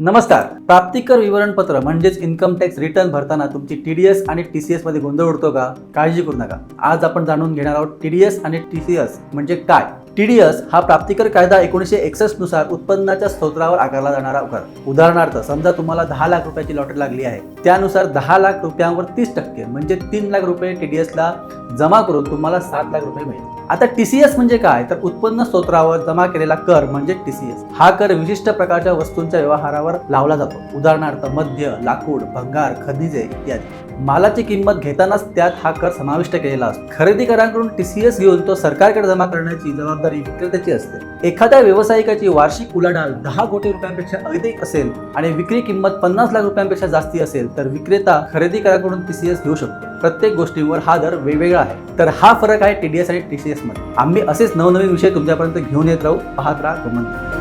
नमस्कार. प्राप्तिकर विवरणपत्र म्हणजेच इन्कम टॅक्स रिटर्न भरताना तुमची टीडीएस आणि टीसीएस मध्ये गोंधळ उडतो का? काळजी करू नका. आज आपण जाणून घेणार आहोत टीडीएस आणि टीसीएस म्हणजे काय. टीडीएस हा प्राप्तिकर कायदा 1961 नुसार उत्पन्नाच्या स्त्रोतावर आकारला जाणारा कर. उदाहरणार्थ समजा तुम्हाला 10 लाख रुपयाची लॉटरी लागली आहे, त्यानुसार 10 लाख रुपयांवर 30% म्हणजे 3 लाख रुपये टीडीएसला जमा करून तुम्हाला 7 लाख रुपये मिळतील. आता टीसीएस म्हणजे काय, तर उत्पन्न स्त्रोतावर जमा केलेला कर म्हणजे टीसीएस. हा कर विशिष्ट प्रकारच्या वस्तूंच्या व्यवहारावर लावला जातो. उदाहरणार्थ मद्य, लाकूड, भंगार, खनिजे इत्यादी. मालाची किंमत घेतानाच त्यात हा कर समाविष्ट केलेला असतो. खरेदीदारांकडून टीसीएस घेऊन तो सरकारकडे जमा करण्याची जबाबदारी विक्रेत्याची असते. एखाद्या व्यावसायिकाची वार्षिक उलाढाल 10 कोटी रुपयांपेक्षा अधिक असेल आणि विक्री किंमत 50 लाख रुपयांपेक्षा जास्ती असेल तर विक्रेता खरेदीदाराकडून टीसीएस घेऊ शकतो. प्रत्येक गोष्टीवर हा दर वेगवेगळा आहे. तर हा फरक आहे टीडीएस आणि टीसीएस मध्ये. आम्ही असेच नवनवीन विषय तुमच्यापर्यंत घेऊन येत राहू. पाहत राहा गोमंतक.